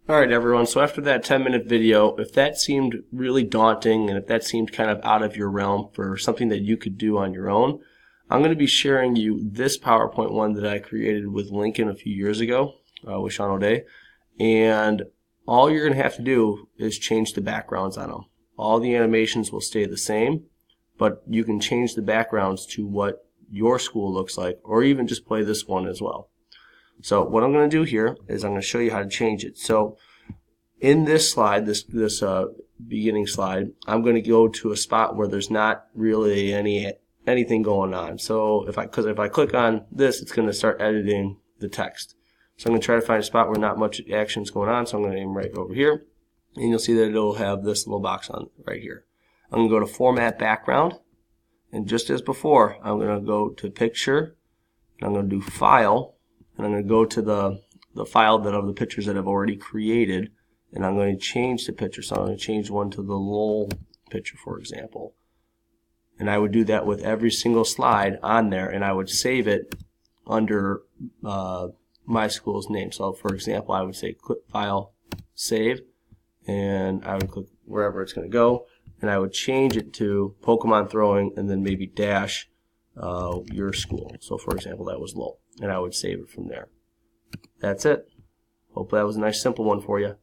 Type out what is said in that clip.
Alright everyone, so after that 10-minute video, if that seemed really daunting and if that seemed kind of out of your realm for something that you could do on your own, I'm going to be sharing you this PowerPoint one that I created with Lincoln a few years ago with Sean O'Day. And all you're going to have to do is change the backgrounds on them. All the animations will stay the same, but you can change the backgrounds to what your school looks like, or even just play this one as well. So what I'm going to do here is I'm going to show you how to change it. So in this slide, this beginning slide, I'm going to go to a spot where there's not really anything going on. So if I click on this, it's going to start editing the text. So I'm going to try to find a spot where not much action is going on. So I'm going to aim right over here, and you'll see that it'll have this little box on right here. I'm going to go to Format Background, and just as before, I'm going to go to Picture, and I'm going to do File, and I'm going to go to the file that of the pictures that I've already created, and I'm going to change the picture. So I'm going to change one to the Lowell picture, for example. And I would do that with every single slide on there, and I would save it under my school's name. So for example, I would say click File, Save, and I would click wherever it's going to go, and I would change it to Pokemon Throwing, and then maybe dash your school. So for example, that was Lowell, and I would save it from there. That's it. Hopefully that was a nice simple one for you.